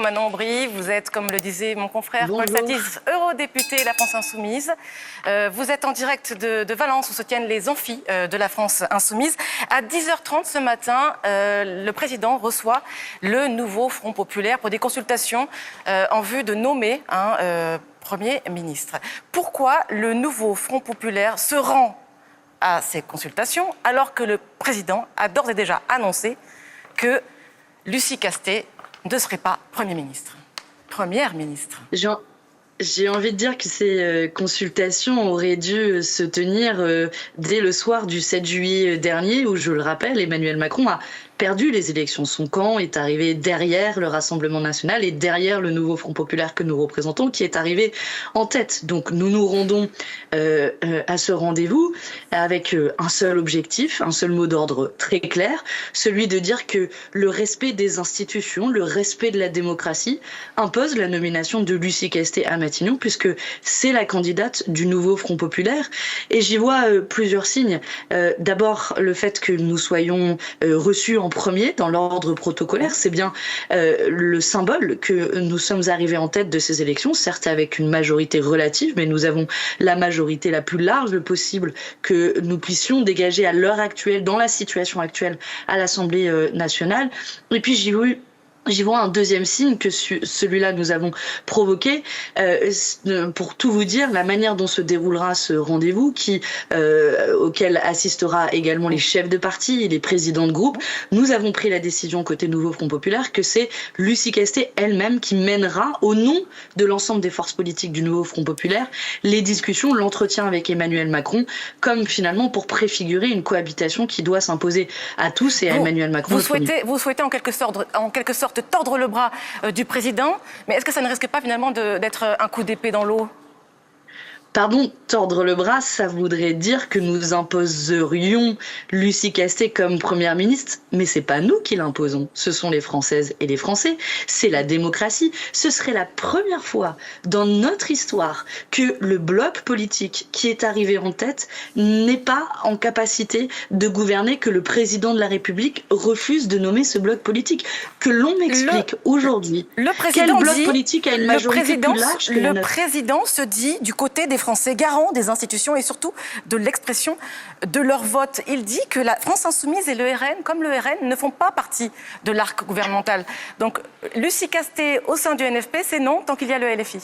Manon Aubry, vous êtes, comme le disait mon confrère Paul Bonjour. Satis, eurodéputé La France Insoumise. Vous êtes en direct de Valence, où se tiennent les amphis de La France Insoumise. À 10h30 ce matin, le président reçoit le nouveau Front Populaire pour des consultations en vue de nommer un Premier ministre. Pourquoi le nouveau Front Populaire se rend à ces consultations alors que le président a d'ores et déjà annoncé que Lucie Castet ne serait pas Premier ministre, Première ministre? J'ai envie de dire que ces consultations auraient dû se tenir dès le soir du 7 juillet dernier, où, je le rappelle, Emmanuel Macron a perdu les élections. Son camp est arrivé derrière le Rassemblement national et derrière le nouveau Front populaire que nous représentons, qui est arrivé en tête. Donc nous nous rendons à ce rendez-vous avec un seul objectif, un seul mot d'ordre très clair, celui de dire que le respect des institutions, le respect de la démocratie impose la nomination de Lucie Castet à Matignon, puisque c'est la candidate du nouveau Front populaire. Et j'y vois plusieurs signes. D'abord, le fait que nous soyons reçus en premier dans l'ordre protocolaire, c'est bien le symbole que nous sommes arrivés en tête de ces élections, certes avec une majorité relative, mais nous avons la majorité la plus large possible que nous puissions dégager à l'heure actuelle, dans la situation actuelle à l'Assemblée nationale. Et puis j'y vois un deuxième signe que celui-là nous avons provoqué. Pour tout vous dire, la manière dont se déroulera ce rendez-vous, auquel assistera également les chefs de parti et les présidents de groupe, nous avons pris la décision côté Nouveau Front Populaire que c'est Lucie Castet elle-même qui mènera, au nom de l'ensemble des forces politiques du Nouveau Front Populaire, les discussions, l'entretien avec Emmanuel Macron, comme finalement pour préfigurer une cohabitation qui doit s'imposer à tous et à Emmanuel Macron. Vous souhaitez en quelque sorte tordre le bras du président, mais est-ce que ça ne risque pas finalement d'être un coup d'épée dans l'eau ? Pardon, tordre le bras, ça voudrait dire que nous imposerions Lucie Castet comme première ministre, mais c'est pas nous qui l'imposons, ce sont les Françaises et les Français, c'est la démocratie. Ce serait la première fois dans notre histoire que le bloc politique qui est arrivé en tête n'est pas en capacité de gouverner, que le président de la République refuse de nommer ce bloc politique. Que l'on m'explique aujourd'hui quel bloc politique a une majorité plus large que la nôtre. Le président se dit du côté des Français, garant des institutions et surtout de l'expression de leur vote. Il dit que la France Insoumise et le RN, comme le RN, ne font pas partie de l'arc gouvernemental. Donc, Lucie Castet au sein du NFP, c'est non tant qu'il y a le LFI.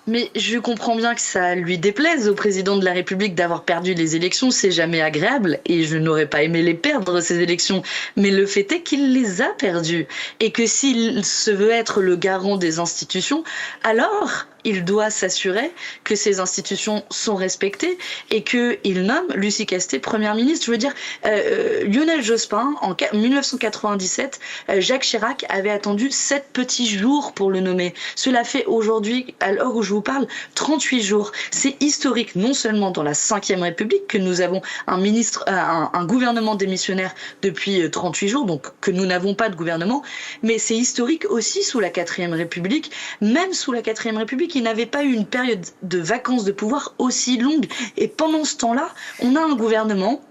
Mais je comprends bien que ça lui déplaise au président de la République d'avoir perdu les élections, c'est jamais agréable et je n'aurais pas aimé les perdre, ces élections. Mais le fait est qu'il les a perdues et que s'il se veut être le garant des institutions, alors il doit s'assurer que ces institutions sont respectées et qu'il nomme Lucie Castet Première ministre. Je veux dire, Lionel Jospin, en 1997, Jacques Chirac avait attendu 7 petits jours pour le nommer. Cela fait aujourd'hui, à l'heure où je vous parle, 38 jours. C'est historique, non seulement dans la Ve République, que nous avons un gouvernement démissionnaire depuis 38 jours, donc que nous n'avons pas de gouvernement, mais c'est historique aussi sous la 4e République. Même sous la 4e République, il n'avait pas eu une période de vacances de pouvoir aussi longue. Et pendant ce temps-là, on a un gouvernement,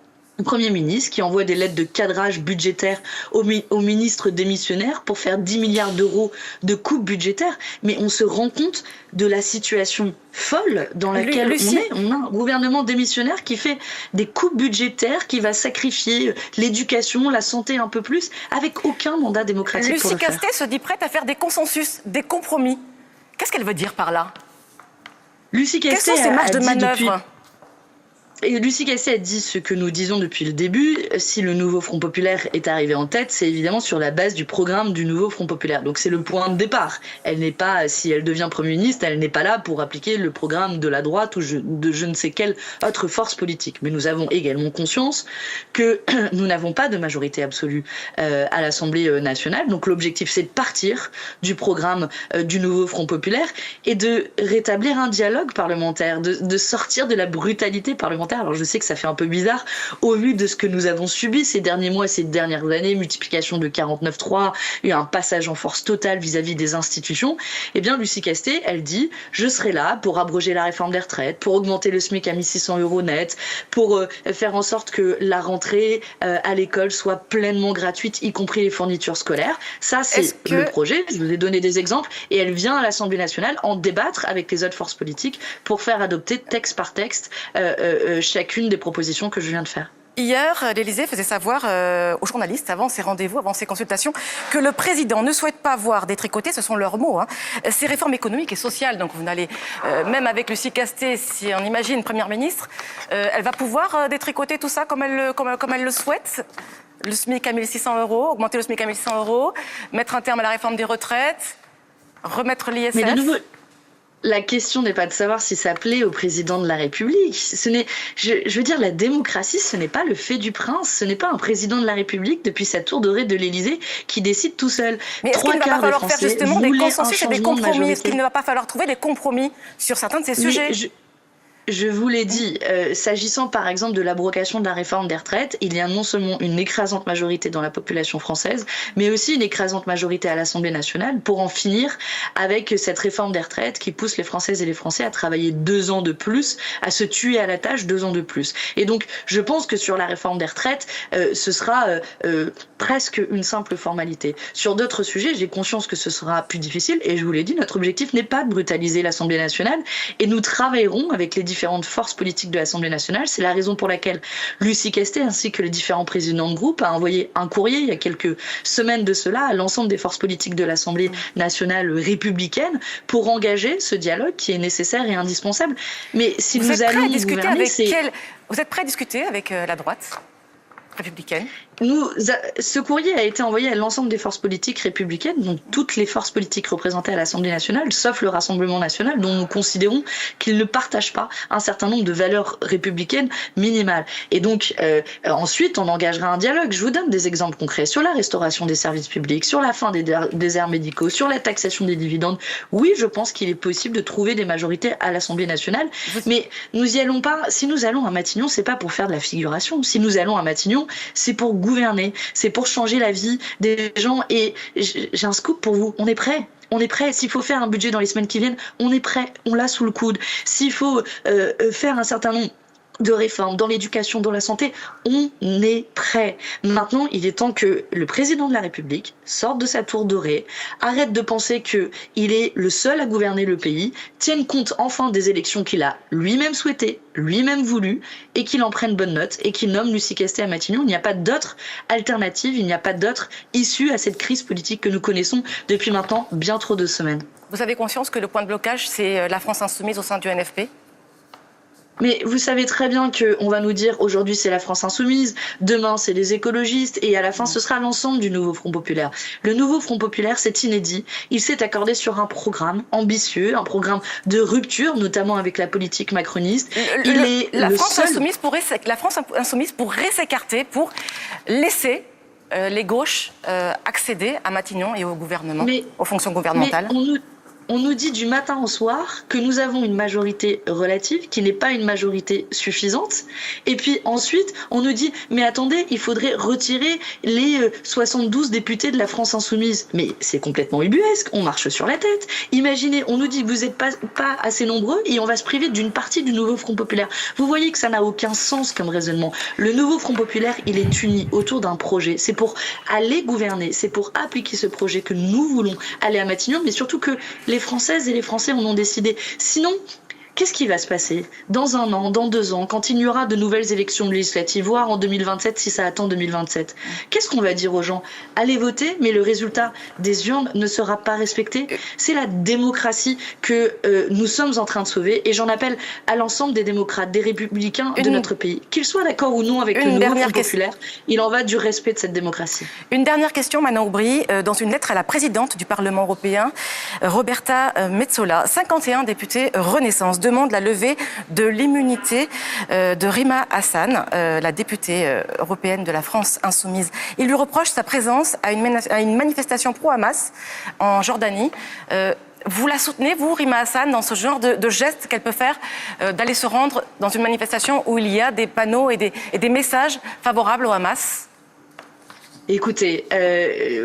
un Premier ministre qui envoie des lettres de cadrage budgétaire aux ministres démissionnaires pour faire 10 milliards d'euros de coupes budgétaires. Mais on se rend compte de la situation folle dans laquelle on a un gouvernement démissionnaire qui fait des coupes budgétaires, qui va sacrifier l'éducation, la santé un peu plus, avec aucun mandat démocratique pour le faire. Lucie Castet se dit prête à faire des consensus, des compromis. Qu'est-ce qu'elle veut dire par là ? Lucie Castet Quelles sont ses marges de manœuvre ? Et Lucie Castet a dit ce que nous disons depuis le début. Si le nouveau Front populaire est arrivé en tête, c'est évidemment sur la base du programme du nouveau Front populaire. Donc c'est le point de départ. Elle n'est pas, si elle devient Premier ministre, elle n'est pas là pour appliquer le programme de la droite ou de je ne sais quelle autre force politique. Mais nous avons également conscience que nous n'avons pas de majorité absolue à l'Assemblée nationale. Donc l'objectif, c'est de partir du programme du nouveau Front populaire et de rétablir un dialogue parlementaire, de sortir de la brutalité parlementaire. parlementaire. Alors je sais que ça fait un peu bizarre au vu de ce que nous avons subi ces derniers mois, ces dernières années, multiplication de 49.3, et un passage en force totale vis-à-vis des institutions. Eh bien, Lucie Castet, elle dit « Je serai là pour abroger la réforme des retraites, pour augmenter le SMIC à 1 600 € net, pour faire en sorte que la rentrée à l'école soit pleinement gratuite, y compris les fournitures scolaires. » Ça, c'est le projet. Je vous ai donné des exemples. Et elle vient à l'Assemblée nationale en débattre avec les autres forces politiques pour faire adopter texte par texte chacune des propositions que je viens de faire. Hier, l'Élysée faisait savoir aux journalistes, avant ces rendez-vous, avant ces consultations, que le président ne souhaite pas voir détricoter, ce sont leurs mots, ces réformes économiques et sociales. Donc vous n'allez, même avec Lucie Castet, si on imagine Première ministre, elle va pouvoir détricoter tout ça comme elle le souhaite. Le SMIC à 1 600 €, augmenter le SMIC à 1 600 €, mettre un terme à la réforme des retraites, remettre l'ISF. Mais de nouveau, la question n'est pas de savoir si ça plaît au président de la République. Je veux dire, la démocratie, ce n'est pas le fait du prince. Ce n'est pas un président de la République depuis sa tour dorée de l'Élysée qui décide tout seul. Mais est-ce qu'il ne va pas falloir faire justement des consensus et des compromis? Est-ce qu'il ne va pas falloir trouver des compromis sur certains de ces sujets? Je vous l'ai dit, s'agissant par exemple de l'abrogation de la réforme des retraites, il y a non seulement une écrasante majorité dans la population française, mais aussi une écrasante majorité à l'Assemblée nationale pour en finir avec cette réforme des retraites qui pousse les Françaises et les Français à travailler 2 ans de plus, à se tuer à la tâche 2 ans de plus. Et donc, je pense que sur la réforme des retraites, ce sera presque une simple formalité. Sur d'autres sujets, j'ai conscience que ce sera plus difficile et je vous l'ai dit, notre objectif n'est pas de brutaliser l'Assemblée nationale et nous travaillerons avec les différentes forces politiques de l'Assemblée nationale. C'est la raison pour laquelle Lucie Castet ainsi que les différents présidents de groupe a envoyé un courrier il y a quelques semaines de cela à l'ensemble des forces politiques de l'Assemblée nationale républicaine pour engager ce dialogue qui est nécessaire et indispensable. Mais si nous allons gouverner, vous êtes prêts à discuter avec la droite républicaine? Ce courrier a été envoyé à l'ensemble des forces politiques républicaines, donc toutes les forces politiques représentées à l'Assemblée nationale, sauf le Rassemblement national, dont nous considérons qu'il ne partage pas un certain nombre de valeurs républicaines minimales. Et donc, ensuite, on engagera un dialogue. Je vous donne des exemples concrets sur la restauration des services publics, sur la fin des déserts médicaux, sur la taxation des dividendes. Oui, je pense qu'il est possible de trouver des majorités à l'Assemblée nationale, mais nous y allons pas. Si nous allons à Matignon, c'est pas pour faire de la figuration. Si nous allons à Matignon, c'est pour gouverner, c'est pour changer la vie des gens. Et j'ai un scoop pour vous, on est prêt. On est prêt. S'il faut faire un budget dans les semaines qui viennent, on est prêt. On l'a sous le coude. S'il faut faire un certain nombre de réformes dans l'éducation, dans la santé, on est prêt. Maintenant, il est temps que le président de la République sorte de sa tour dorée, arrête de penser qu'il est le seul à gouverner le pays, tienne compte enfin des élections qu'il a lui-même souhaitées, lui-même voulues, et qu'il en prenne bonne note, et qu'il nomme Lucie Castet à Matignon. Il n'y a pas d'autre alternative, il n'y a pas d'autre issue à cette crise politique que nous connaissons depuis maintenant bien trop de semaines. Vous avez conscience que le point de blocage, c'est la France insoumise au sein du NFP ? Mais vous savez très bien qu'on va nous dire aujourd'hui c'est la France insoumise, demain c'est les écologistes et à la fin ce sera l'ensemble du nouveau Front populaire. Le nouveau Front populaire, c'est inédit. Il s'est accordé sur un programme ambitieux, un programme de rupture, notamment avec la politique macroniste. La France insoumise pourrait s'écarter pour laisser les gauches accéder à Matignon et au gouvernement, aux fonctions gouvernementales. On nous dit du matin au soir que nous avons une majorité relative qui n'est pas une majorité suffisante. Et puis ensuite, on nous dit « Mais attendez, il faudrait retirer les 72 députés de la France insoumise. » Mais c'est complètement ubuesque, on marche sur la tête. Imaginez, on nous dit que vous n'êtes pas assez nombreux et on va se priver d'une partie du nouveau Front populaire. Vous voyez que ça n'a aucun sens comme raisonnement. Le nouveau Front populaire, il est uni autour d'un projet. C'est pour aller gouverner, c'est pour appliquer ce projet que nous voulons aller à Matignon, mais surtout que les Françaises et les Français en ont décidé. Sinon, qu'est-ce qui va se passer dans 1 an, dans 2 ans, quand il y aura de nouvelles élections législatives, voire en 2027 si ça attend 2027? Qu'est-ce qu'on va dire aux gens? Allez voter, mais le résultat des urnes ne sera pas respecté. C'est la démocratie que nous sommes en train de sauver et j'en appelle à l'ensemble des démocrates, des républicains de notre pays. Qu'ils soient d'accord ou non avec le nouveau Front populaire, il en va du respect de cette démocratie. Une dernière question, Manon Aubry. Dans une lettre à la présidente du Parlement européen, Roberta Metsola, 51 députés Renaissance demande la levée de l'immunité de Rima Hassan, la députée européenne de la France insoumise. Il lui reproche sa présence à une manifestation pro-Hamas en Jordanie. Vous la soutenez, vous, Rima Hassan, dans ce genre de geste qu'elle peut faire, d'aller se rendre dans une manifestation où il y a des panneaux et des messages favorables au Hamas ? Écoutez,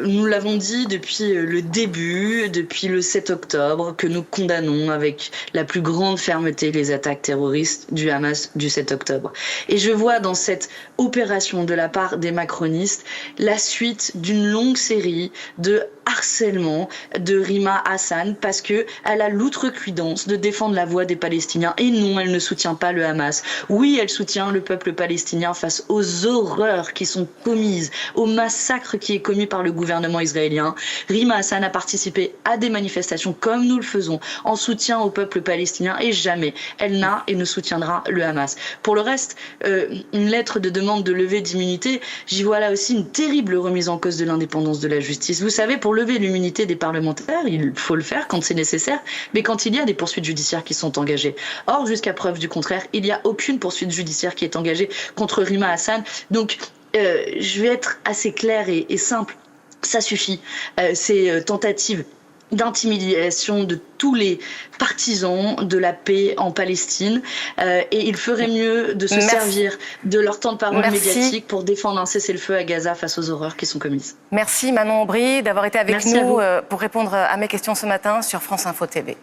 nous l'avons dit depuis le début, depuis le 7 octobre, que nous condamnons avec la plus grande fermeté les attaques terroristes du Hamas du 7 octobre. Et je vois dans cette opération de la part des macronistes la suite d'une longue série de harcèlement de Rima Hassan parce que elle a l'outrecuidance de défendre la voix des Palestiniens. Et non, elle ne soutient pas le Hamas. Oui, elle soutient le peuple palestinien face aux horreurs qui sont commises, au massacre qui est commis par le gouvernement israélien. Rima Hassan a participé à des manifestations comme nous le faisons en soutien au peuple palestinien et jamais elle n'a et ne soutiendra le Hamas. Pour le reste, une lettre de demande de levée d'immunité, j'y vois là aussi une terrible remise en cause de l'indépendance de la justice. Vous savez, pour lever l'immunité des parlementaires, il faut le faire quand c'est nécessaire, mais quand il y a des poursuites judiciaires qui sont engagées. Or, jusqu'à preuve du contraire, il n'y a aucune poursuite judiciaire qui est engagée contre Rima Hassan. Donc, je vais être assez claire et simple. Ça suffit. Ces tentatives d'intimidation de tous les partisans de la paix en Palestine et il ferait mieux de se servir de leur temps de parole médiatique pour défendre un cessez-le-feu à Gaza face aux horreurs qui sont commises. Merci Manon Aubry d'avoir été avec nous pour répondre à mes questions ce matin sur France Info TV.